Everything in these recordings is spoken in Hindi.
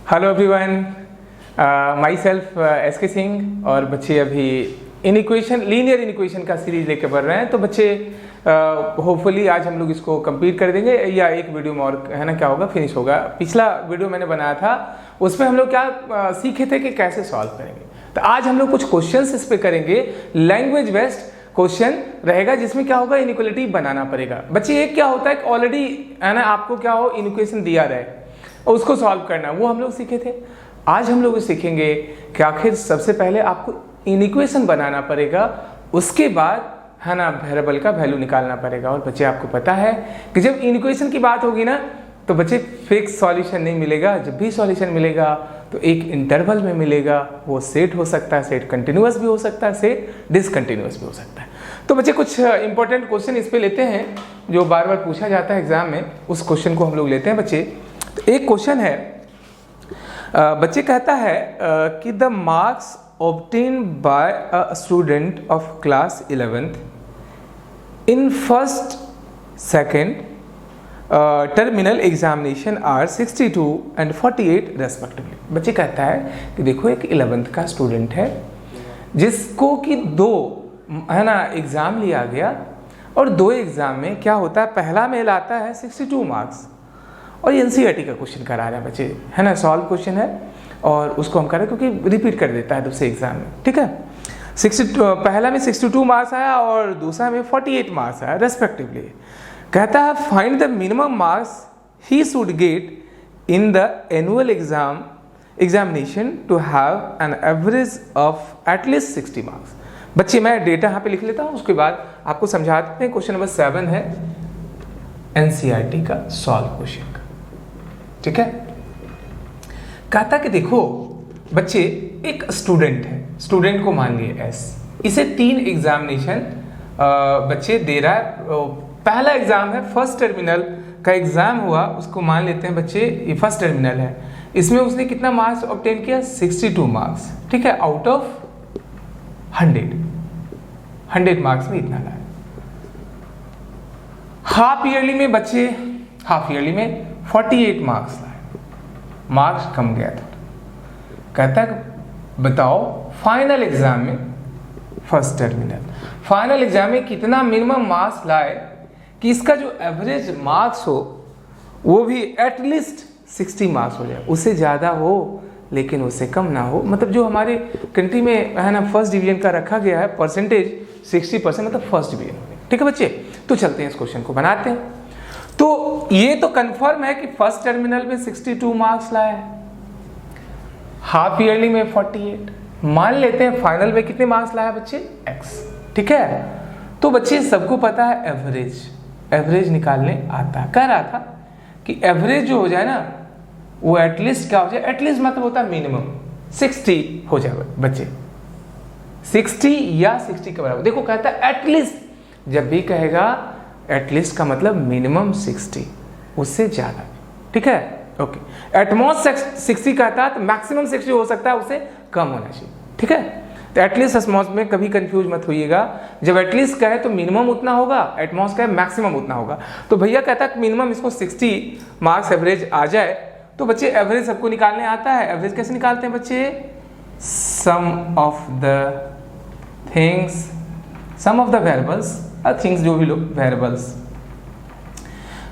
Hello everyone, my self SK. Singh और बच्चे अभी लीनियर इनइक्वेशन का सीरीज लेकर बढ़ रहे हैं। तो बच्चे होपफुली आज हम लोग इसको कंप्लीट कर देंगे या एक वीडियो में और है ना क्या होगा फिनिश होगा। पिछला वीडियो मैंने बनाया था उसमें हम लोग क्या सीखे थे कि कैसे सॉल्व करेंगे। तो आज हम लोग कुछ क्वेश्चंस इस पे करेंगे, लैंग्वेज बेस्ड क्वेश्चन रहेगा जिसमें क्या होगा इनइक्वालिटी बनाना पड़ेगा। बच्चे एक क्या होता है कि ऑलरेडी है ना आपको क्या हो इनइक्वेशन दिया रहे और उसको सॉल्व करना, वो हम लोग सीखे थे। आज हम लोग सीखेंगे कि आखिर सबसे पहले आपको इनइक्वेशन बनाना पड़ेगा, उसके बाद है ना वेरिएबल का वैल्यू निकालना पड़ेगा। और बच्चे आपको पता है कि जब इनइक्वेशन की बात होगी ना तो बच्चे फिक्स सॉल्यूशन नहीं मिलेगा। जब भी सॉल्यूशन मिलेगा तो एक इंटरवल में मिलेगा, वो सेट हो सकता है, सेट कंटिन्यूअस भी हो सकता है, सेट डिसकंटिन्यूअस भी हो सकता है। तो बच्चे कुछ इंपॉर्टेंट क्वेश्चन इस पे लेते हैं जो बार बार पूछा जाता है एग्जाम में, उस क्वेश्चन को हम लोग लेते हैं बच्चे। तो एक क्वेश्चन है, बच्चे कहता है कि the marks obtain by a student of class 11th in first second terminal examination are 62 and 48 respectively. बच्चे कहता है कि देखो एक 11th का स्टूडेंट है जिसको कि दो है ना एग्जाम लिया गया और दो एग्जाम में क्या होता है, पहला में लाता है 62 मार्क्स और एनसीईआरटी का क्वेश्चन करा रहे हैं बच्चे, है ना सॉल्व क्वेश्चन है और उसको हम कर रहे हैं क्योंकि रिपीट कर देता है दूसरे एग्जाम में। ठीक है, 62 पहला में 62 मार्क्स आया और दूसरा में 48 मार्क्स आया रेस्पेक्टिवली। कहता है find the minimum marks he should get in the annual examination to have an average of एटलीस्ट 60 मार्क्स। बच्चे मैं डेटा यहाँ पे लिख लेता हूँ, उसके बाद आपको समझाते हैं। क्वेश्चन नंबर 7 है एनसीईआरटी का सॉल्व क्वेश्चन का। ठीक है, कहता कि देखो बच्चे एक स्टूडेंट है, स्टूडेंट को मान लिए एस, इसे 3 एग्जामिनेशन बच्चे दे रहा है। पहला एग्जाम है फर्स्ट टर्मिनल का एग्जाम हुआ, उसको मान लेते हैं बच्चे ये फर्स्ट टर्मिनल है। इसमें उसने कितना मार्क्स ऑब्टेन किया, 62 मार्क्स। ठीक है, आउट ऑफ 100 मार्क्स में इतना लाया। हाफ ईयरली में बच्चे हाफ ईयरली में 48 मार्क्स लाए, मार्क्स कम गया था। कहता है बताओ फाइनल एग्जाम में फर्स्ट टर्मिनल फाइनल एग्जाम में कितना मिनिमम मार्क्स लाए कि इसका जो एवरेज मार्क्स हो वो भी एटलीस्ट 60 मार्क्स हो जाए, उससे ज़्यादा हो लेकिन उससे कम ना हो। मतलब जो हमारे कंट्री में है ना फर्स्ट डिवीजन का रखा गया है परसेंटेज 60%, मतलब फर्स्ट डिवीजन। ठीक है बच्चे, तो चलते हैं इस क्वेश्चन को बनाते हैं। तो ये तो कंफर्म है कि फर्स्ट टर्मिनल में 62 मार्क्स लाया है, हाफ ईयरली में 48, मान लेते हैं फाइनल में कितने मार्क्स लाया बच्चे x। ठीक है, तो बच्चे सबको पता है एवरेज निकालने आता है। कह रहा था कि एवरेज जो हो जाए ना वो एटलीस्ट क्या हो जाए, एटलीस्ट मतलब होता है मिनिमम 60 हो जाए बच्चे, 60 या 60 के बराबर। देखो कहता है एटलीस्ट, जब भी कहेगा एटलीस्ट का मतलब मिनिमम 60, उससे ज्यादा। ठीक है, ओके। एटमोस्ट 60 कहता है तो मैक्सिमम 60 हो सकता है, उससे कम होना चाहिए। ठीक है, तो एटलीस्ट एटमोस्ट में कभी कंफ्यूज मत होइएगा। जब एटलीस्ट कहे तो मिनिमम उतना होगा, एटमोस्ट कहे मैक्सिमम उतना होगा। तो भैया कहता है मिनिमम इसको 60 मार्क्स एवरेज आ जाए। तो बच्चे एवरेज सबको निकालने आता है। एवरेज कैसे निकालते हैं बच्चे, some of the things, some of the variables, things जो भी लोग वेरिएबल्स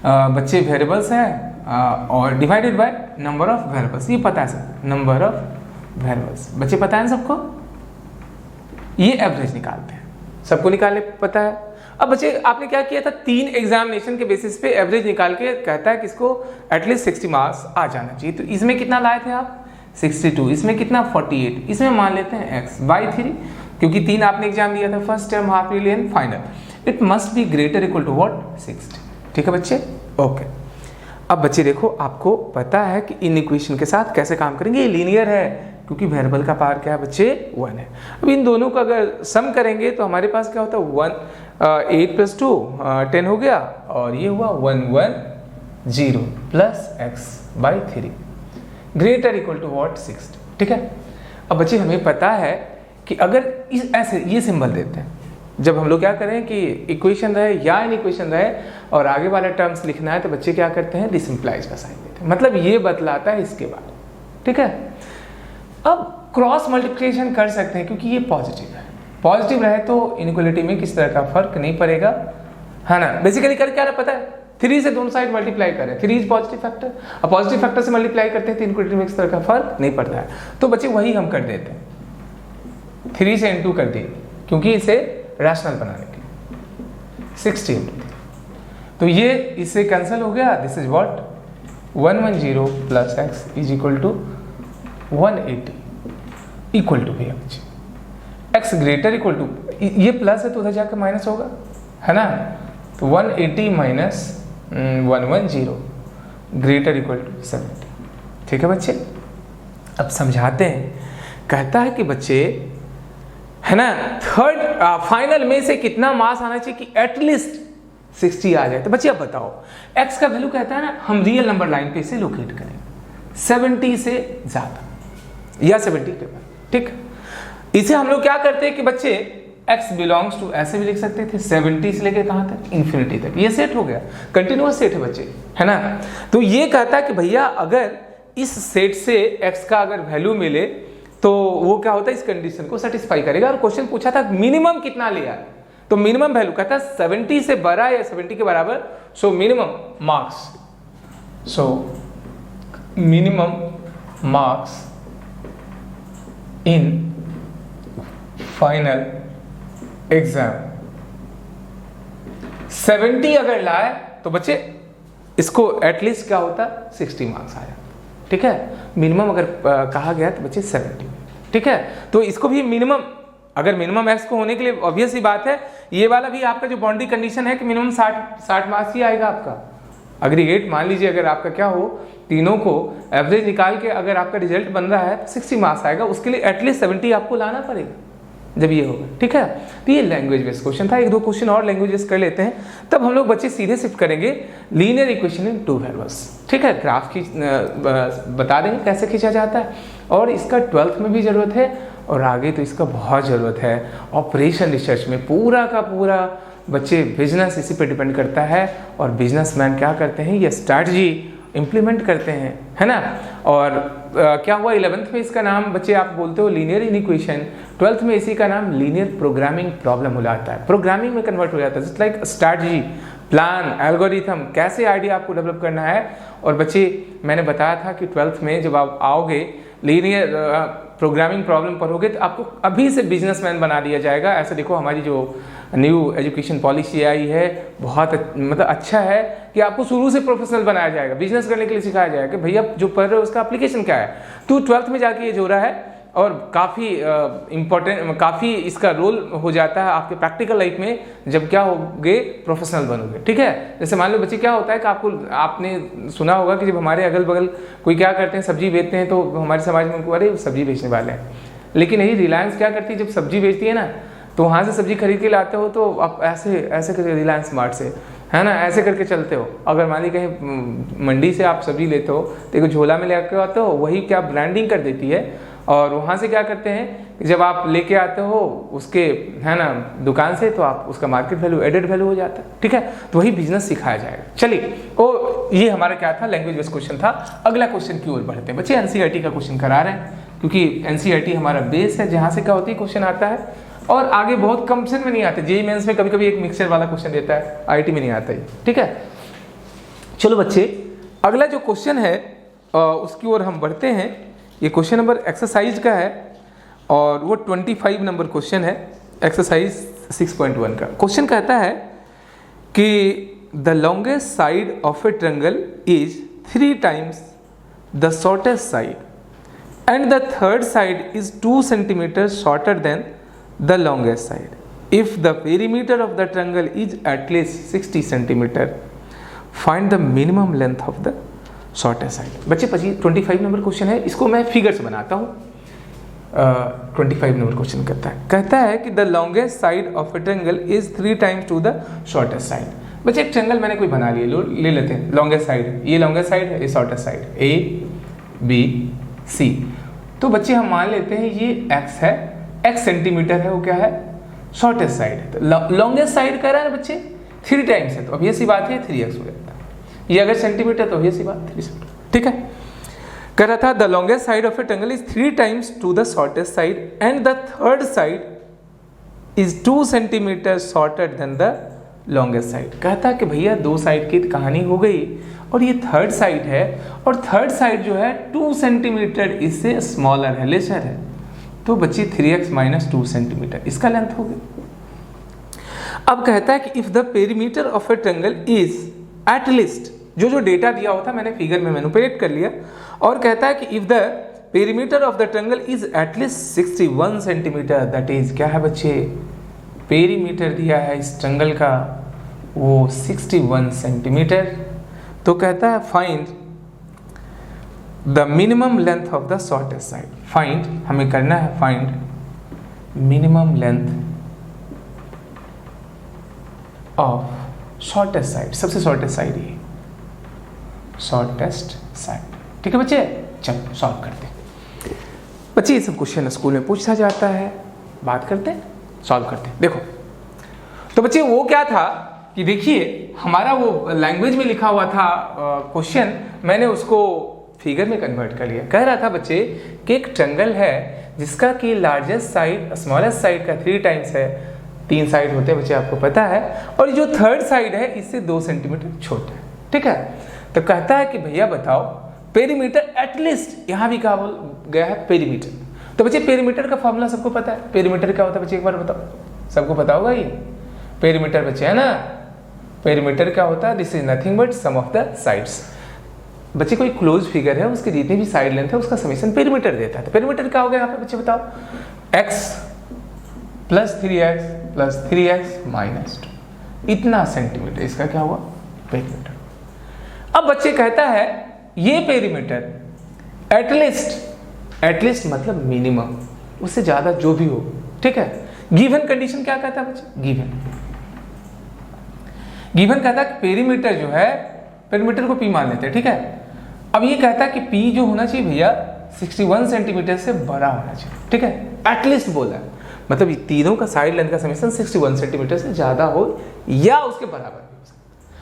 बच्चे वेरिएबल्स हैं और divided by number of variables. ये पता है सर, नंबर ऑफ वेरिएबल्स बच्चे पता है सबको, ये एवरेज निकालते हैं, सबको निकालने पता है। अब बच्चे आपने क्या किया था, 3 एग्जामिनेशन के बेसिस पे एवरेज निकाल के कहता है कि इसको एटलीस्ट 60 मार्क्स आ जाना चाहिए। तो इसमें कितना लाए थे आप, 62, इसमें कितना 48, इसमें मान लेते हैं x बाई 3, क्योंकि 3 आपने एग्जाम दिया था, first term, half yearly and final. It must be greater equal to what, 60। ठीक है बच्चे, ओके। अब बच्चे देखो आपको पता है कि इन इक्वेशन के साथ कैसे काम करेंगे, ये लीनियर है क्योंकि वेरिएबल का पावर क्या है बच्चे, 1 है। अब इन दोनों का अगर सम करेंगे तो हमारे पास क्या होता है, 8 + 2 10 हो गया और ये हुआ 110 plus x by 3 greater equal to what, 60। ठीक है, अब बच्चे हमें पता है कि अगर ऐसे ये सिंबल देते हैं, जब हम लोग क्या करें कि इक्वेशन रहे या इन इक्वेशन रहे और आगे वाला टर्म्स लिखना है तो बच्चे क्या करते हैं, डिसिम्प्लाइज का साइन देते हैं। मतलब ये बतलाता है इसके बारे, ठीक है। अब क्रॉस मल्टीप्लिकेशन कर सकते हैं क्योंकि ये पॉजिटिव है, पॉजिटिव रहे तो इनइक्वालिटी में किस तरह का फर्क नहीं पड़ेगा, है ना। बेसिकली कर क्या रहा पता है, 3 से दोनों साइड मल्टीप्लाई करें, 3 इज पॉजिटिव फैक्टर, अब पॉजिटिव फैक्टर से मल्टीप्लाई करते हैं तो इनइक्वालिटी में किस तरह का फर्क नहीं पड़ता है। तो बच्चे वही हम कर देते हैं, 3 से इंटू कर दिए क्योंकि इसे रैशनल बनाने के लिए 60 इंटू, तो ये इससे कैंसिल हो गया। This is what 110 plus x is equal to 180 equal to भैया बच्चे एक्स ग्रेटर इक्वल टू, ये प्लस है तो उधर जाकर माइनस होगा, है ना। तो 180 माइनस 110 ग्रेटर इक्वल टू 70, ठीक है बच्चे। अब समझाते हैं, कहता है कि बच्चे, है ना, थर्ड फाइनल में से कितना मास आना चाहिए कि एटलीस्ट 60 आ जाए। तो बच्चे अब बताओ, x का वैल्यू कहता है ना हम रियल नंबर लाइन पे इसे लोकेट करेंगे 70 से ज्यादा या 70 के बाद, ठीक। इसे हम लोग क्या करते हैं कि बच्चे x बिलोंग्स टू ऐसे भी लिख सकते थे 70 से लेकर कहां तक, इन्फिनिटी तक। ये सेट हो गया, कंटिन्यूअस सेट है बच्चे, है ना। तो ये कहता है कि भैया अगर इस सेट से x का अगर वैल्यू मिले तो वो क्या होता है, इस कंडीशन को सेटिस्फाई करेगा। और क्वेश्चन पूछा था मिनिमम कितना लिया, तो मिनिमम वैल्यू कहता है 70 से बड़ा या 70 के बराबर, so minimum marks, so minimum marks in final exam 70 अगर लाए तो बच्चे इसको एटलीस्ट क्या होता 60 मार्क्स आया, ठीक है। मिनिमम अगर कहा गया तो बच्चे 70, ठीक है। तो इसको भी मिनिमम, अगर मिनिमम एक्स को होने के लिए ऑब्वियस ही बात है, ये वाला भी आपका जो बाउंड्री कंडीशन है कि मिनिमम 60 मार्क्स ही आएगा आपका। अग्रीगेट मान लीजिए अगर आपका क्या हो, तीनों को एवरेज निकाल के अगर आपका रिजल्ट बन रहा है तो 60 मार्क्स आएगा, उसके लिए एटलीस्ट 70 आपको लाना पड़ेगा जब ये होगा, ठीक है। तो ये लैंग्वेज बेस्ड क्वेश्चन था, 1-2 क्वेश्चन और लैंग्वेजेस कर लेते हैं, तब हम लोग बच्चे सीधे शिफ्ट करेंगे लीनियर इक्वेशन इन 2 वेरिएबल्स, ठीक है। ग्राफ खींच बता देंगे कैसे खींचा जाता है, और इसका 12th में भी ज़रूरत है और आगे तो इसका बहुत ज़रूरत है। ऑपरेशन रिसर्च में पूरा का पूरा बच्चे बिजनेस इसी पे डिपेंड करता है, और बिजनेसमैन क्या करते हैं, ये स्ट्रैटेजी इम्प्लीमेंट करते हैं, है ना। और क्या हुआ 11th में इसका नाम बच्चे आप बोलते हो लीनियर इनइक्वेशन, 12th में इसी का नाम लीनियर प्रोग्रामिंग प्रॉब्लम हो जाता है, प्रोग्रामिंग में कन्वर्ट हो जाता है। Just like strategy, plan, algorithm, कैसे आइडिया आपको डेवलप करना है। और बच्चे मैंने बताया था कि 12th में जब आप आओगे लीनियर प्रोग्रामिंग प्रॉब्लम पढ़ोगे तो आपको अभी से बिजनेसमैन बना दिया जाएगा। ऐसे देखो हमारी जो न्यू एजुकेशन पॉलिसी आई है बहुत मतलब अच्छा है कि आपको शुरू से प्रोफेशनल बनाया जाएगा, बिजनेस करने के लिए सिखाया जाएगा कि भैया जो पढ़ रहे हो उसका एप्लीकेशन क्या है। तो 12th में जाके ये जोड़ा है, और काफ़ी इम्पोर्टेंट, काफ़ी इसका रोल हो जाता है आपके प्रैक्टिकल लाइफ में जब क्या होगे, प्रोफेशनल बनोगे, ठीक है। जैसे मान लो बच्चे क्या होता है कि आपने सुना होगा कि जब हमारे अगल बगल कोई क्या करते हैं, सब्जी बेचते हैं, तो हमारे समाज में उनको अरे सब्जी बेचने वाले हैं। लेकिन यही रिलायंस क्या करती है, जब सब्जी बेचती है ना तो वहाँ से सब्जी खरीद के लाते हो तो आप ऐसे करके रिलायंस स्मार्ट से, है ना, ऐसे करके चलते हो। अगर मान ली कहीं मंडी से आप सब्जी लेते हो तो एक झोला में लेके आते हो, वही क्या ब्रांडिंग कर देती है, और वहाँ से क्या करते हैं जब आप लेके आते हो उसके, है ना, दुकान से, तो आप उसका मार्केट वैल्यू, एडेड वैल्यू हो जाता है, ठीक है। तो वही बिजनेस सिखाया जाएगा। चलिए, ओ ये हमारा क्या था, लैंग्वेज बेस्ड क्वेश्चन था। अगला क्वेश्चन की ओर बढ़ते हैं बच्चे। एनसीईआरटी का क्वेश्चन करा रहे हैं क्योंकि एनसीईआरटी हमारा बेस है जहाँ से क्या होती है क्वेश्चन आता है, और आगे बहुत कम में नहीं आते। जेईई मेंस में कभी कभी एक मिक्सचर वाला क्वेश्चन देता है, आईआईटी में नहीं आता है, ठीक है। चलो बच्चे, अगला जो क्वेश्चन है उसकी ओर हम बढ़ते हैं। ये क्वेश्चन नंबर एक्सरसाइज का है और वो 25 नंबर क्वेश्चन है, एक्सरसाइज 6.1 का। क्वेश्चन कहता है कि the longest side of a triangle is 3 times the shortest side and the third side is 2 centimeters shorter than the longest side if the perimeter of the triangle is at least 60 centimeter, find the minimum length of the shortest side. बच्चे 25 नंबर क्वेश्चन है, इसको मैं फिगर से बनाता हूँ। 25 नंबर क्वेश्चन कहता है कि the longest side of a triangle is 3 times to the shortest side. बच्चे एक ट्रायंगल मैंने कोई बना लिया, ले लेते हैं लॉन्गेस्ट साइड, ये लॉन्गेस्ट साइड है, ये शॉर्टेस्ट साइड, ABC। तो बच्चे हम मान लेते हैं ये x है, x सेंटीमीटर है, वो क्या है, शॉर्टेस्ट साइड है। तो लॉन्गेस्ट साइड कह रहा है ना बच्चे 3 times है, तो अब ये सी बात है 3x हो जाता है। ये अगर सेंटीमीटर तो ये सी बात 3 सेंटीमीटर, ठीक है। कह रहा था the longest side of a triangle is 3 times to the shortest side and the third side is 2 centimeter shorter than the longest side. कहता है कि भैया 2 साइड की कहानी हो गई और ये थर्ड साइड है और थर्ड साइड जो है 2 सेंटीमीटर इससे स्मॉलर है, लेसर है। तो बच्ची 3x माइनस 2 सेंटीमीटर इसका लेंथ हो गई। अब कहता है कि if the perimeter of a triangle is at least, जो डेटा दिया हुआ था मैंने फिगर में मैनिपुलेट कर लिया, और कहता है कि if the perimeter of the triangle is at least 61 centimetre, that is क्या है बच्चे, पेरीमीटर दिया है इस ट्रायंगल का वो 61 सेंटीमीटर। तो कहता है find the minimum length of the shortest side. Find हमें करना है find minimum length of shortest side, सबसे शॉर्टेस्ट साइड ये शॉर्टेस्ट साइड। ठीक है बच्चे, चलो सॉल्व करते हैं। बच्चे ये सब क्वेश्चन स्कूल में पूछा जाता है, बात करते हैं, सॉल्व करते हैं। देखो तो बच्चे वो क्या था कि देखिए हमारा वो लैंग्वेज में लिखा हुआ था क्वेश्चन, मैंने उसको फिगर में कन्वर्ट कर लिया। कह रहा था बच्चे कि एक ट्रायंगल है जिसका कि लार्जेस्ट साइड स्मॉलेस्ट साइड का 3 times है, 3 साइड होते हैं बच्चे आपको पता है, और जो थर्ड साइड है इससे 2 सेंटीमीटर छोटा है। ठीक है, तो कहता है कि भैया बताओ पेरीमीटर एटलीस्ट, यहाँ भी कहा गया है पेरीमीटर। तो बच्चे पेरीमीटर का फॉर्मूला सबको पता है, पेरीमीटर क्या होता है बच्चे एक बार बताओ, सबको पता होगा ये पेरीमीटर बच्चे है ना। पेरीमीटर क्या होता है, this is nothing but sum of the sides. बच्चे कोई क्लोज फिगर है उसके जितनी भी साइड लेंथ है उसका समेशन पेरीमीटर देता है। तो पेरीमीटर क्या होगा यहाँ पे बच्चे बताओ, x plus 3x plus 3x minus 2, इतना सेंटीमीटर इसका क्या हुआ पेरीमीटर। अब बच्चे कहता है ये पेरीमीटर एटलीस्ट मतलब मिनिमम, उससे ज्यादा जो भी हो। ठीक है, गिवन कंडीशन क्या कहता है बच्चे, गिवन कहता है कि पेरीमीटर जो है, पेरीमीटर को p मान लेते हैं। ठीक है, अब ये कहता है कि p जो होना चाहिए भैया 61 सेंटीमीटर से बड़ा होना चाहिए। ठीक है, एटलीस्ट बोला है, मतलब ये तीनों का साइड लेंथ का समेशन 61 सेंटीमीटर से ज्यादा हो या उसके बराबर भी हो सकता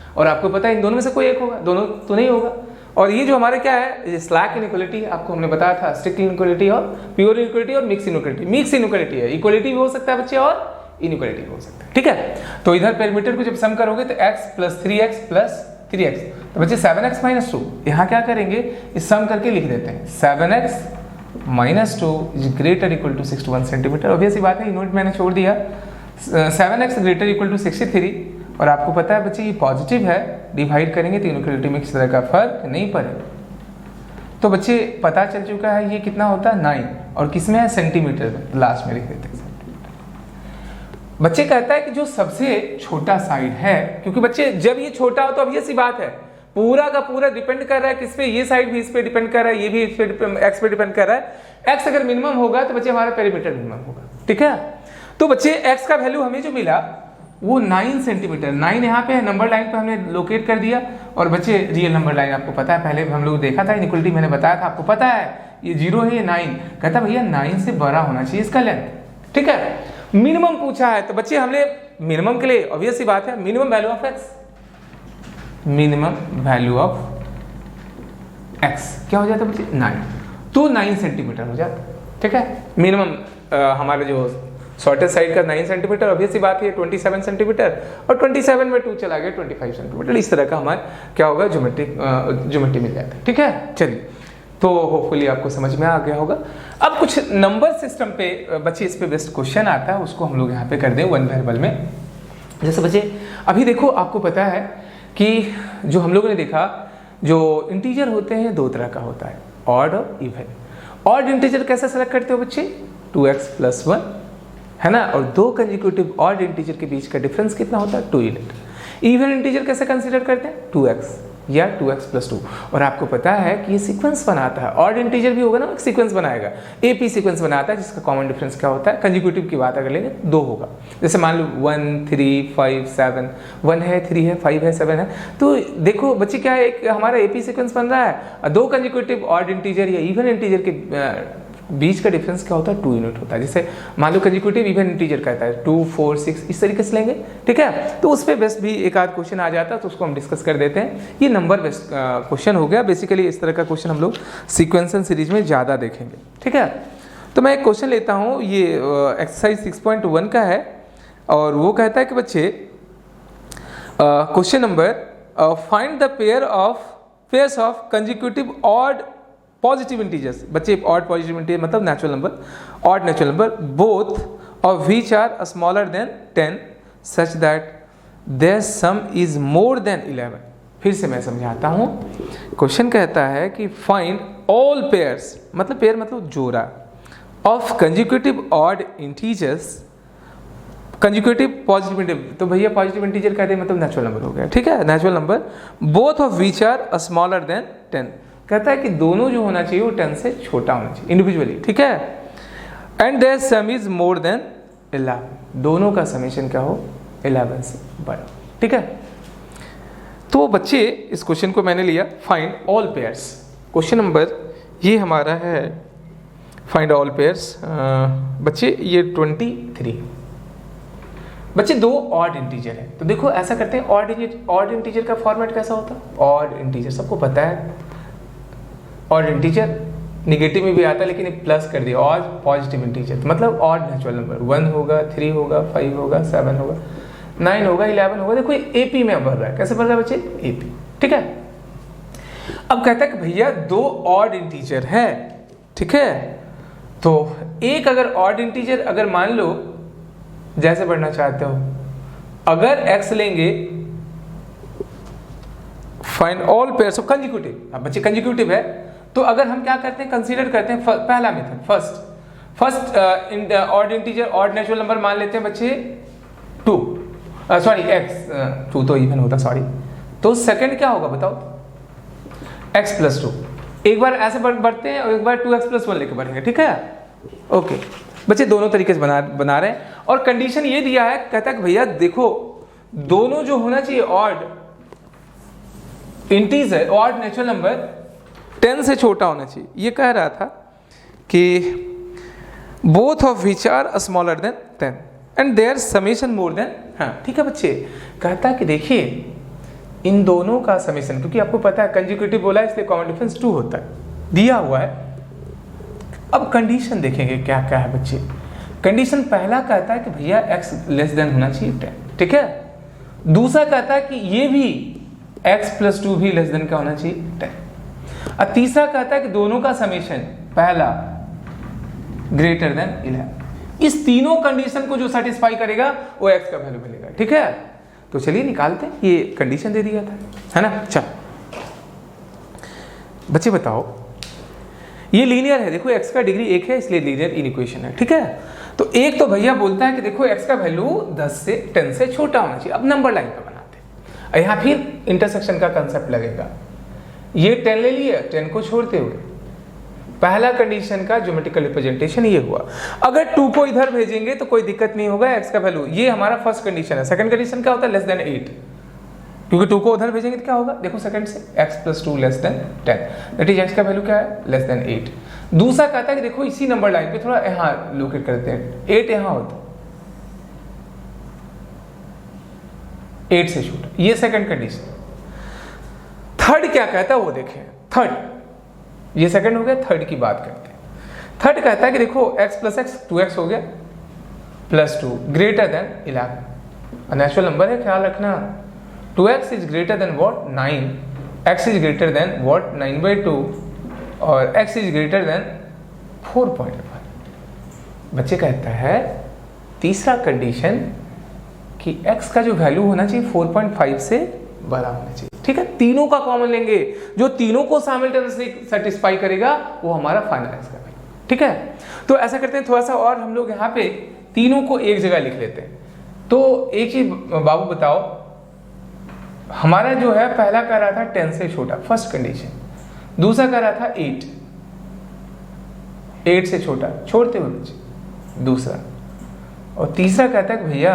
है। और आपको पता है इन दोनों में से कोई एक होगा, दोनों तो नहीं होगा। और ये जो हमारे क्या है स्लैक इनइक्वालिटी, आपको हमने बताया था स्ट्रिक्ट इनइक्वालिटी और प्योर इनइक्वालिटी और मिक्स इनइक्वालिटी। मिक्स इनइक्वालिटी है, इक्वालिटी भी हो सकता है बच्चे और इनइक्वालिटी भी हो सकता है। ठीक है, तो इधर पेरीमीटर को जब सम करोगे तो x plus 3x plus 3x, तो बच्चे 7x माइनस 2, यहाँ क्या करेंगे इस सम करके लिख देते हैं 7x minus 2 is greater equal to 61 centimetre. Obvious ही बात है, यूनिट मैंने छोड़ दिया, 7x ग्रेटर इक्वल टू 63, और आपको पता है बच्चे ये पॉजिटिव है, डिवाइड करेंगे तो इनइक्वालिटी में किसी तरह का फर्क नहीं पड़ेगा। तो बच्चे पता चल चुका है ये कितना होता है 9, और किस में है सेंटीमीटर में, लास्ट में लिख देते हैं। बच्चे कहता है कि जो सबसे छोटा साइड है, क्योंकि बच्चे जब ये छोटा हो तो अब ये सी बात है पूरा का पूरा डिपेंड कर रहा है किस पे, ये साइड भी इस पे डिपेंड कर रहा है, ये भी इस पे एक्स पे डिपेंड कर रहा है। एक्स अगर मिनिमम होगा तो बच्चे हमारा पेरीमीटर मिनिमम होगा। ठीक है, तो बच्चे एक्स का वैल्यू हमें जो मिला वो 9 सेंटीमीटर, 9 यहाँ पे है, नंबर लाइन पे हमने लोकेट कर दिया। और बच्चे रियल नंबर लाइन आपको पता है, पहले हम लोग देखा था इनइक्वालिटी, मैंने बताया था आपको पता है ये 0 है ये 9, कहता भैया 9 से बड़ा होना चाहिए इसका लेंथ। ठीक है, मिनिमम पूछा है तो बच्चे हमने मिनिमम के लिए ऑब्वियस सी बात है minimum value of x, minimum value of x क्या हो जाता है बच्चे 9, तो 9 सेंटीमीटर हो जाता। ठीक है, मिनिमम हमारे जो शॉर्टेस्ट साइड का 9 सेंटीमीटर, ऑब्वियस सी बात है 27 सेंटीमीटर, और 27 में 2 चला गया 25 सेंटीमीटर। इस तरह का हमारा क्या होगा ज्योमेट्री मिल जाता है। ठीक है, चलिए तो होपफुली आपको समझ में आ गया होगा। अब कुछ नंबर सिस्टम पे बच्चे इस पे बेस्ट क्वेश्चन आता है, उसको हम लोग यहाँ पे कर दें वन वेरिएबल में। जैसे बच्चे अभी देखो आपको पता है कि जो हम लोगों ने देखा जो इंटीजर होते हैं 2 तरह का होता है, ऑड और इवन। ऑड इंटीजर कैसे सेलेक्ट करते हो बच्चे, 2x प्लस 1 है ना, और 2 कंसेक्यूटिव ऑड इंटीजर के बीच का डिफरेंस कितना होता है 2 यूनिट। इवन इंटीजर कैसे कंसीडर करते हैं 2x या 2x प्लस 2, और आपको पता है कि ये सीक्वेंस बनाता है, ऑड इंटीजर भी होगा ना एक सीक्वेंस बनाएगा, एपी सीक्वेंस बनाता है जिसका कॉमन डिफरेंस क्या होता है, कंसेक्यूटिव की बात अगर लेंगे 2 होगा। जैसे मान लो 1 3 5 7, 1 है 3 है 5 है 7 है, तो देखो बच्चे क्या है एक हमारा एपी सीक्वेंस बन रहा है, 2 कंसेक्यूटिव ऑड इंटीजर या इवन इंटीजर के बीच का डिफरेंस क्या होता है, 2 यूनिट होता है। जैसे मान लो कंसेक्यूटिव इवन इंटीजर कहता है 2, 4, 6 इस तरीके से लेंगे, ठीक है। तो उस पर बेस्ट भी एक आध क्वेश्चन आ जाता है तो उसको हम डिस्कस कर देते हैं। ये नंबर बेस्ट क्वेश्चन हो गया। बेसिकली इस तरह का क्वेश्चन हम लोग सीक्वेंसल सीरीज में ज़्यादा देखेंगे, ठीक है। तो मैं एक क्वेश्चन लेता हूँ, ये एक्सरसाइज 6.1 का है और वो कहता है कि बच्चे question number find the pairs of consecutive odd positive integers. बच्चे ऑड पॉजिटिव इंटीजर मतलब natural number, odd natural number, both of which are smaller than 10 such that their sum is more than 11। फिर से मैं समझाता हूँ। क्वेश्चन कहता है कि फाइंड ऑल पेयर्स, मतलब पेयर मतलब जोड़ा, of consecutive odd integers, consecutive positive integer, तो भैया पॉजिटिव इंटीजर कहते हैं मतलब नेचुरल नंबर हो गया, ठीक है, natural number, both of which are smaller than 10। कहता है कि दोनों जो होना चाहिए वो 10 से छोटा होना चाहिए इंडिविजुअली, ठीक है। And their sum is more than 11, दोनों का समेशन क्या हो 11 से बड़ा, ठीक है। तो बच्चे इस क्वेश्चन को मैंने लिया find all pairs. Question number ये हमारा है फाइंड ऑल पेयर्स। बच्चे ये 23 बच्चे दो ऑड इंटीजर है। तो देखो ऐसा करते हैं, ऑड इंटीजर का फॉर्मेट कैसा होता है, ऑड इंटीजर सबको पता है, ऑड इंटीजर निगेटिव में भी आता है लेकिन प्लस कर दिया, ऑड पॉजिटिव इंटीजर मतलब ऑड नेचुरल नंबर 1 होगा, 3 होगा, 5 होगा, 7 होगा, 9 होगा, 11 होगा। देखो एपी में भर रहा है, कैसे भर रहा है बच्चे, एपी, ठीक है। अब कहता है कि भैया दो ऑड इंटीजर है, ठीक है। तो एक अगर ऑड इंटीजर अगर मान लो जैसे पढ़ना चाहते हो, अगर x लेंगे find all pairs of consecutive. अब बच्चे कंसेक्यूटिव है तो अगर हम क्या करते हैं, कंसीडर करते हैं पहला method first odd integer odd natural number मान लेते हैं बच्चे 2, सॉरी x 2 तो इवन होता, सॉरी। तो सेकंड क्या होगा बताओ, x + 2। एक बार ऐसे बढ़ते हैं और एक बार 2x + 1 लेके बढ़ेंगे, ठीक है, ओके। बच्चे दोनों तरीके से बना रहे हैं और कंडीशन ये दिया है, कहता है कि भैया देखो दोनों जो होना चाहिए odd integer, odd natural number 10 से छोटा होना चाहिए। ये कह रहा था कि both of which are smaller than 10 and their summation more than, हाँ ठीक है बच्चे। कहता है कि देखिए इन दोनों का समेशन, क्योंकि आपको पता है कंसेक्यूटिव बोला है इसलिए कॉमन डिफरेंस 2 होता है, दिया हुआ है। अब कंडीशन देखेंगे क्या क्या है बच्चे। कंडीशन पहला कहता है कि भैया x < होना चाहिए 10, ठीक है। दूसरा कहता है कि ये भी x + 2 भी < का होना चाहिए 10। और तीसरा कहता है कि दोनों का समेशन पहला ग्रेटर देन 11। इस तीनों कंडीशन को जो सेटिस्फाई करेगा वो x का वैल्यू मिलेगा, ठीक है। तो चलिए निकालते हैं, ये कंडीशन दे दिया था, है ना। चल बच्चे बताओ, ये लीनियर है, देखो x का डिग्री 1 है इसलिए लीनियर इनइक्वेशन है, ठीक है। तो एक तो भैया बोलता है कि देखो x का वैल्यू 10 से छोटा होना चाहिए। अब नंबर लाइन पे बनाते हैं, यहाँ फिर इंटरसेक्शन का कंसेप्ट लगेगा। ये 10 ले लिया, 10 को छोड़ते हुए पहला कंडीशन का ज्योमेट्रिकल रिप्रेजेंटेशन ये हुआ। अगर 2 को इधर भेजेंगे तो कोई दिक्कत नहीं होगा, x का वैल्यू, ये हमारा फर्स्ट कंडीशन है। सेकंड कंडीशन क्या होता है, <8, क्योंकि 2 को उधर भेजेंगे तो क्या होगा, देखो सेकंड से x + 2 < 10, दैट इज x का वैल्यू क्या है, <8। दूसरा कहता है कि देखो इसी नंबर लाइन पे थोड़ा यहाँ लोकेट करते हैं, 8 यहाँ होता, 8 से छोटा, ये सेकंड कंडीशन। थर्ड क्या कहता है वो देखें, थर्ड, ये सेकंड हो गया, थर्ड की बात करते हैं। थर्ड कहता है कि देखो x + x 2x हो गया +2 ग्रेटर देन 11। नेचुरल नंबर है, ख्याल रखना, 2x is greater than what 9, x is greater than what 9/2 और x इज ग्रेटर देन 4.5। बच्चे कहता है तीसरा कंडीशन कि x का जो वैल्यू होना चाहिए 4.5 से बड़ा होना चाहिए, ठीक है। तीनों का कॉमन लेंगे, जो तीनों को साइमल्टेनियसली सेटिस्फाई करेगा वो हमारा फाइनल x का वैल्यू, ठीक है। तो ऐसा करते हैं, थोड़ा सा और हम लोग यहाँ पे तीनों को एक जगह लिख लेते हैं। तो एक चीज बाबू बताओ, हमारा जो है पहला कह रहा था 10 से छोटा, फर्स्ट कंडीशन। दूसरा कह रहा था 8 से छोटा, छोड़ते हुए बच्चे दूसरा। और तीसरा कहता है कि भैया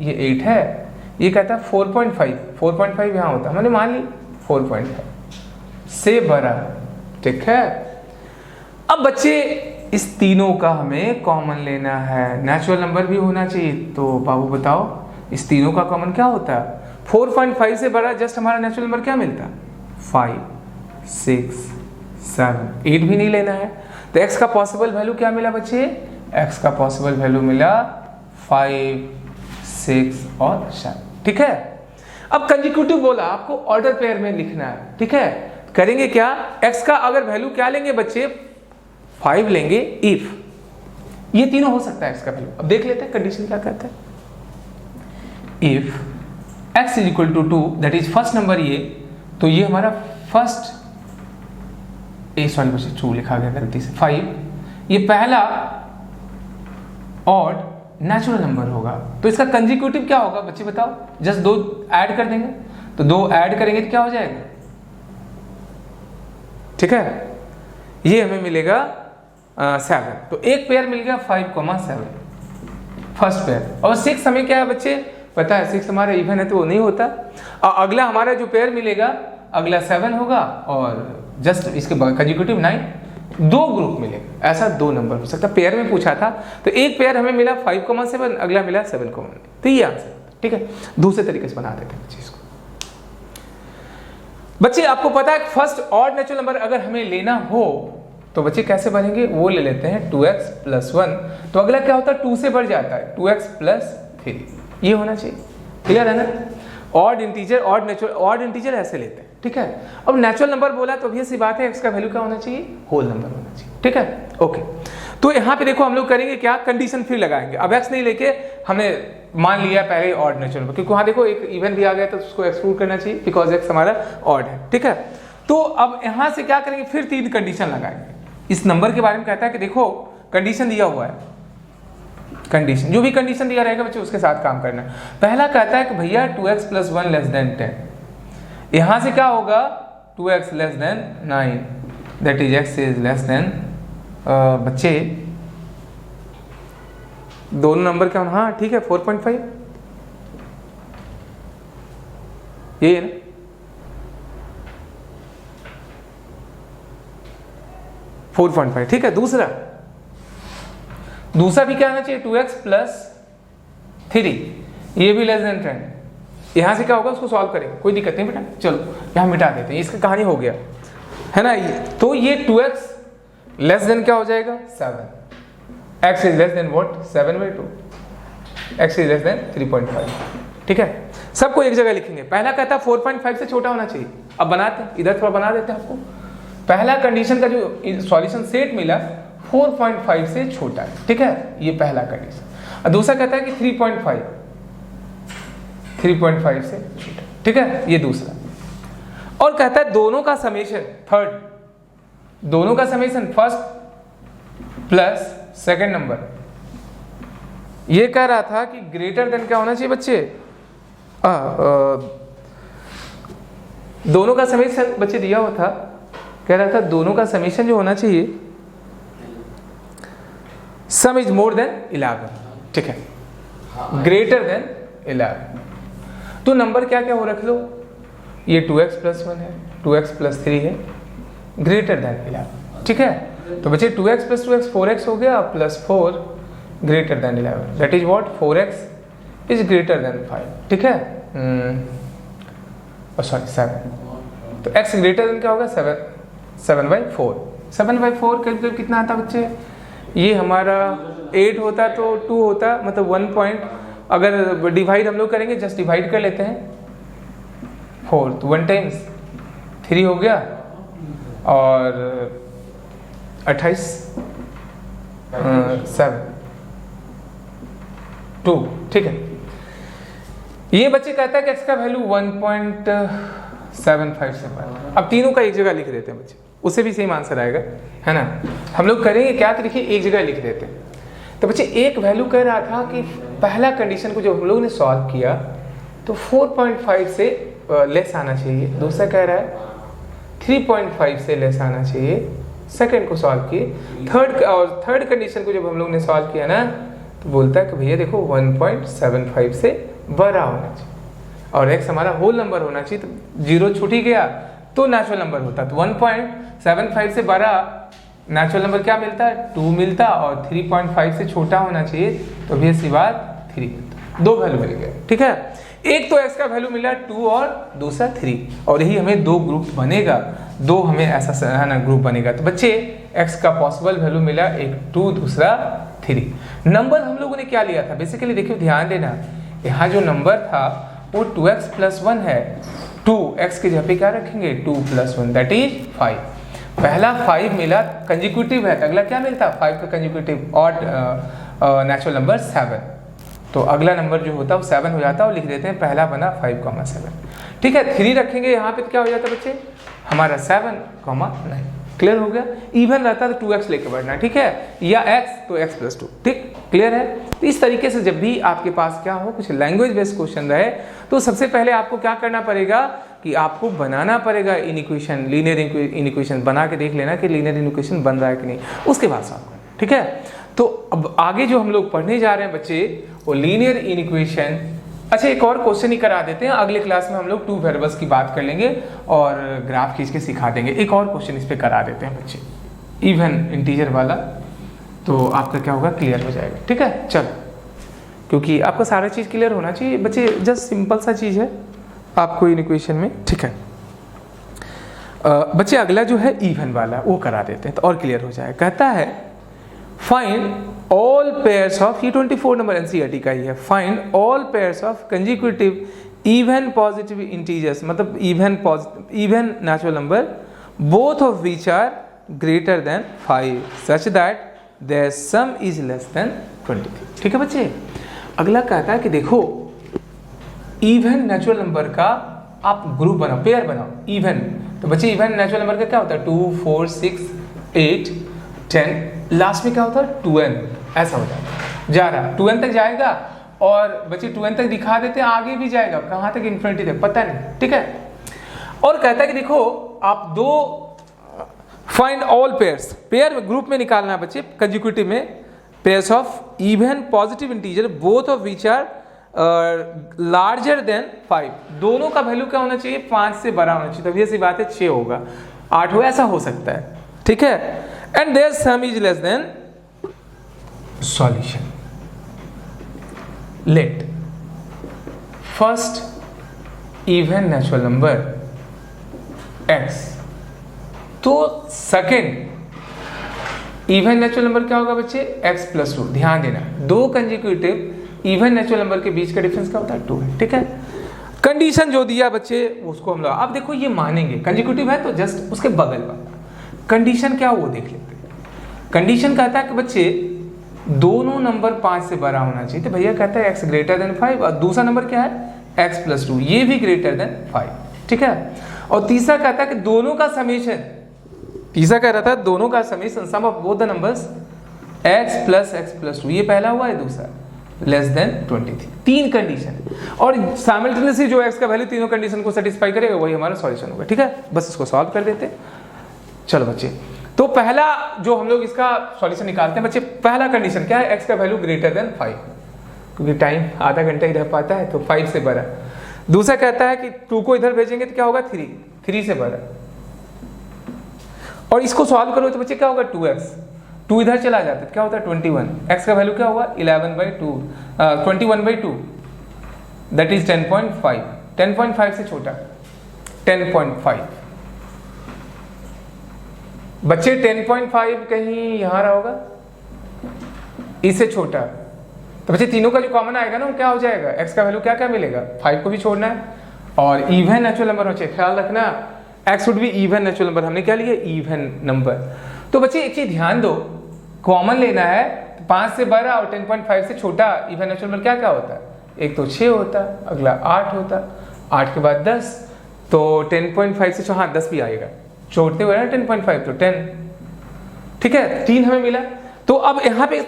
ये 8 है, ये कहता है 4.5 यहाँ होता है, मैंने मान ली 4.5 से बड़ा, ठीक है। अब बच्चे इस तीनों का हमें कॉमन लेना है। नेचुरल नंबर भी होना चाहिए, तो बाबू बताओ इस तीनों का कॉमन क्या होता है? 4.5 से बड़ा जस्ट हमारा नेचुरल नंबर क्या मिलता? 5, 6, 7, 8 भी नहीं लेना है। तो x का पॉसिबल वैल्यू क्या मिला बच्चे? x का पॉसिबल वैल्यू मिला 5, 6 और 7। ठीक है, अब कंसेक्यूटिव बोला, आपको ऑर्डर पेयर में लिखना है। ठीक है, करेंगे क्या? x का अगर वैल्यू क्या लेंगे बच्चे? 5 लेंगे इफ ये तीनों हो सकता है x का वैल्यू। अब देख लेते हैं कंडीशन क्या कहता है। If x is equal to 2, that is first number ये, तो ये हमारा फर्स्ट सॉरी बच्चे 2 लिखा गया गलती से 5, ये पहला ऑड नेचुरल नंबर होगा। तो इसका कंसेक्यूटिव क्या होगा बच्चे बताओ? जस्ट 2 ऐड कर देंगे, तो 2 ऐड करेंगे तो क्या हो जाएगा? ठीक है, ये हमें मिलेगा 7। तो एक पेयर मिल गया 5,7 फर्स्ट पेयर। और 6 हमें क्या है बच्चे पता है? 6 हमारा इवन है तो वो नहीं होता। और अगला हमारा जो पेयर मिलेगा अगला 7 होगा, और जस्ट इसके कंसेक्यूटिव 9। 2 ग्रुप मिलेगा, ऐसा 2 नंबर हो सकता है। पेयर में पूछा था तो एक पेयर हमें मिला 5,7, अगला मिला 7,9। तो ये आंसर। ठीक है, दूसरे तरीके से बना देते हैं बच्चे इसको। बच्चे आपको पता है फर्स्ट ऑड नेचुरल नंबर अगर हमें लेना हो तो बच्चे कैसे बनेंगे? वो ले लेते हैं 2x + 1, तो अगला क्या होता है? 2 से बढ़ जाता है, 2x + 3। ये होना चाहिए। क्लियर है ना? Odd integer, odd natural, odd integer ऐसे लेते हैं। ठीक है, अब नेचुरल नंबर बोला तो obvious सी बात है x का वैल्यू क्या होना चाहिए? होल नंबर होना चाहिए। ठीक है, ओके। तो यहाँ पे देखो हम लोग करेंगे क्या? कंडीशन फिर लगाएंगे। अब x नहीं लेके हमने मान लिया पहले ऑड नेचुरल नंबर, क्योंकि वहाँ देखो एक इवन भी आ गया तो उसको एक्सक्लूड करना चाहिए बिकॉज x हमारा ऑड है। ठीक है, तो अब यहाँ से क्या करेंगे? फिर 3 कंडीशन लगाएंगे। इस नंबर के बारे में कहता है कि देखो कंडीशन दिया हुआ है, कंडीशन जो भी कंडीशन दिया रहेगा बच्चे उसके साथ काम करना है। पहला कहता है कि भैया 2x + 1 < 10। यहां से क्या होगा? 2x < 9, that is x is <, बच्चे दोनों नंबर क्या? हाँ ठीक है 4.5 ये है ना? (4.5) ठीक है। दूसरा भी क्या आना चाहिए? 2x + 3, ये भी < 10। यहां से क्या होगा? उसको सॉल्व करेंगे, कोई दिक्कत नहीं बेटा। चलो यहां मिटा देते हैं, इसकी कहानी हो गया है ना। तो ये 2x < क्या हो जाएगा? 7। x is < what? 7/2। x is < 3.5। ठीक है, सबको एक जगह लिखेंगे। पहला कहता है 4.5 से छोटा होना चाहिए। अब बनाते हैं, इधर थोड़ा बना देते हैं आपको। पहला कंडीशन का जो सॉल्यूशन सेट मिला 4.5 से छोटा है। ठीक है, ये पहला कंडीशन। और दूसरा कहता है कि 3.5 से छोटा। ठीक है, ये दूसरा। और कहता है दोनों का समेशन, थर्ड, दोनों का summation first plus second number. ये कह रहा था कि ग्रेटर देन क्या होना चाहिए बच्चे? दोनों का समेशन बच्चे दिया हुआ था, कह रहा था दोनों का समेशन जो होना चाहिए सम इज मोर देन 11। ठीक है, ग्रेटर देन 11। तो नंबर क्या क्या हो रख लो, ये 2x + 1 है, 2x + 3 है, ग्रेटर देन 11। ठीक है, तो बच्चे 2x + 2x 4x हो गया, +4 greater than 11, that is what? 4x is greater than 5। ठीक है, सॉरी 7। तो x ग्रेटर देन क्या होगा? 7/4। 7/4 कैलकुलेट कितना आता बच्चे? ये हमारा 8 होता तो 2 होता, मतलब 1 पॉइंट। अगर डिवाइड हम लोग करेंगे, जस्ट डिवाइड कर लेते हैं 4, तो 1 टाइम्स 3 हो गया, और 28 7 2। ठीक है, ये बच्चे कहता है कि x का वैल्यू 1.75 से बड़ा। अब तीनों का एक जगह लिख देते हैं बच्चे, उससे भी सेम आंसर आएगा, है ना। हम लोग करेंगे क्या? तो देखिए एक जगह लिख देते हैं। तो बच्चे एक वैल्यू कह रहा था कि पहला कंडीशन को जब हम लोगों ने सॉल्व किया तो 4.5 से लेस आना चाहिए। दूसरा कह रहा है 3.5 से लेस आना चाहिए। सेकंड को सॉल्व किए, थर्ड कंडीशन को जब हम लोग ने सॉल्व किया ना, तो बोलता है कि भैया देखो 1.75 से बड़ा होना चाहिए, और x हमारा होल नंबर होना चाहिए। तो 0 छूट ही गया तो नेचुरल नंबर होता, तो 1.75 से बड़ा नेचुरल नंबर क्या मिलता है 2 मिलता, और 3.5 से छोटा होना चाहिए तो भी सी बात 3 मिलता। दो वैल्यू मिल गए, ठीक है। एक तो x का वैल्यू मिला 2 और दूसरा 3, और यही हमें दो ग्रुप बनेगा, दो हमें ऐसा है ना ग्रुप बनेगा। तो बच्चे x का पॉसिबल वैल्यू मिला, एक 2 दूसरा 3। नंबर हम लोगों ने क्या लिया था बेसिकली, देखिए ध्यान देना, यहाँ जो नंबर था वो 2x + 1 है। 2x की जगह पे क्या रखेंगे 2 + 1 दैट इज 5। पहला 5 मिला, कंजिक्यूटिव है, तो अगला क्या मिलता 5 का कंजिक्यूटिव और नेचुरल नंबर 7। तो अगला नंबर जो होता है वो 7 हो जाता है, और लिख देते हैं पहला बना 5,7। ठीक है, 3 रखेंगे यहाँ पे तो क्या हो जाता है बच्चे हमारा 7,9। क्लियर हो गया। इवन रहता तो 2x लेके बढ़ना, ठीक है, या x तो x + 2। ठीक, क्लियर है। तो इस तरीके से जब भी आपके पास क्या हो कुछ लैंग्वेज बेस्ड क्वेश्चन रहे, तो सबसे पहले आपको क्या करना पड़ेगा कि आपको बनाना पड़ेगा in equation, linear in equation बना के देख लेना कि लीनियर इन इक्वेशन बन रहा है कि नहीं, उसके बाद सॉल्व करना। ठीक है, तो अब आगे जो हम लोग पढ़ने जा रहे हैं बच्चे वो लीनियर इन इक्वेशन। अच्छा, एक और क्वेश्चन ही करा देते हैं, अगले क्लास में हम लोग 2 वेरिएबल्स की बात कर लेंगे और ग्राफ खींच के सिखा देंगे। एक और क्वेश्चन इस पे करा देते हैं बच्चे, इवन इंटीजर वाला, तो आपका क्या होगा क्लियर हो जाएगा। ठीक है, चलो, क्योंकि आपका सारा चीज़ क्लियर होना चाहिए बच्चे, जस्ट सिंपल सा चीज़ है आपको इन इक्वेशन में। ठीक है बच्चे, अगला जो है इवन वाला वो करा देते हैं तो और क्लियर हो जाए। कहता है फाइंड ऑल पेयर्स ऑफ, ये 24 नंबर एनसीईआरटी का ही है, find all pairs of consecutive even positive integers, मतलब even natural number both of which are greater than 5 such that their sum is less than 23। ठीक है बच्चे, अगला कहता है कि देखो इवन नेचुरल नंबर का आप ग्रुप बनाओ, पेयर बनाओ इवन। तो बच्चे इवन नेचुरल नंबर का क्या होता है 2, 4, 6, 8, 10, लास्ट में क्या होता है 2n, ऐसा हो जाता जा रहा 2n तक जाएगा, और बच्चे 2n तक दिखा देते हैं, आगे भी जाएगा कहाँ तक इन्फिनिटी तक पता नहीं। ठीक है, और कहता है कि देखो आप दो find all pairs, pair group में निकालना है बच्चे कंजिक्यूटिव में, pairs of even positive integer both of which are larger than 5, दोनों का वैल्यू क्या होना चाहिए 5 से बड़ा होना चाहिए, तभी ऐसी बात है 6 होगा 8 हो, ऐसा हो सकता है। ठीक है, and their sum is less than solution, let first even natural number x, तो सेकेंड इवन नेचुरल नंबर क्या होगा बच्चे x + 2। ध्यान देना, दो कंजिक्यूटिव इवन नेचुरल नंबर के बीच का डिफरेंस क्या होता है 2 है। ठीक है, कंडीशन जो दिया बच्चे उसको हम लोग अब देखो ये मानेंगे, कंजिक्यूटिव है तो जस्ट उसके बगल वाला कंडीशन क्या वो देख लेते हैं। कंडीशन कहता है कि बच्चे दोनों नंबर 5 से बड़ा होना चाहिए, तो भैया कहता है x ग्रेटर देन 5, और दूसरा नंबर क्या है x + 2, ये भी ग्रेटर देन 5। ठीक है, और तीसरा कहता है कि दोनों का समेशन, तीसरा कह रहा था दोनों का summation sum of both the numbers x + 2, ये पहला हुआ है, दूसरा लेस देन 23। तीन कंडीशन, और साइमल्टेनियसली जो x का वैल्यू तीनों कंडीशन को सेटिस्फाई करेगा वही हमारा सॉल्यूशन होगा। ठीक है, बस इसको सॉल्व कर देते हैं। चलो बच्चे, तो पहला जो हम लोग इसका सॉल्यूशन निकालते हैं बच्चे, पहला कंडीशन क्या है x का वैल्यू ग्रेटर देन 5, क्योंकि टाइम आधा घंटा ही रह पाता है तो 5 से बड़ा। दूसरा कहता है कि 2 को इधर भेजेंगे तो क्या होगा 3 से बड़ा, और इसको सॉल्व करो तो बच्चे क्या होगा 2x, 2 इधर चला जाता है क्या होता है 21, x का वैल्यू क्या होगा 21/2 दैट इज 10.5, 10.5 से छोटा 10.5 बच्चे, 10.5 कहीं यहाँ रहा होगा, इससे छोटा, तो बच्चे तीनों का जो कॉमन आएगा ना वो क्या हो जाएगा, x का वैल्यू क्या क्या मिलेगा 5 को भी छोड़ना है, और इवन नेचुरल नंबर बच्चे ख्याल रखना x would be even natural number, हमने क्या लिया इवन नंबर। तो बच्चे एक चीज ध्यान दो, कॉमन लेना है, 5 से बड़ा और 10.5 से छोटा इवन नेचुरल नंबर क्या क्या होता है, एक तो 6 होता, अगला 8 होता, 8 के बाद 10, तो 10.5 से हाँ 10 भी आएगा, छोड़ते हुए ना 10.5 तो 10। ठीक है, 3 हमें मिला। तो अब यहाँ पे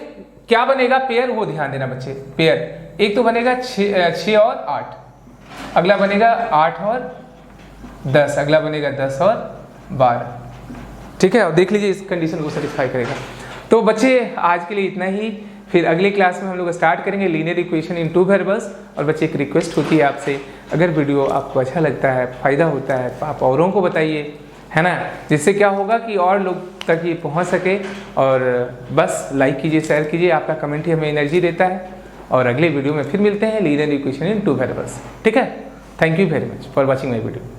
क्या बनेगा पेयर, वो ध्यान देना बच्चे, पेयर एक तो बनेगा 6 और 8, अगला बनेगा 8 और 10, अगला बनेगा 10 और 12। ठीक है, और देख लीजिए इस कंडीशन को सेटिस्फाई करेगा। तो बच्चे आज के लिए इतना ही, फिर अगली क्लास में हम लोग स्टार्ट करेंगे लीनियर इक्वेशन इन 2 वेरिएबल्स। और बच्चे एक रिक्वेस्ट होती है आपसे, अगर वीडियो आपको अच्छा लगता है, फ़ायदा होता है तो आप औरों को बताइए, है ना, जिससे क्या होगा कि और लोग तक ये पहुंच सके। और बस लाइक कीजिए, शेयर कीजिए, आपका कमेंट ही हमें एनर्जी देता है। और अगले वीडियो में फिर मिलते हैं linear equation in two variables. ठीक है, thank you very much for watching my video.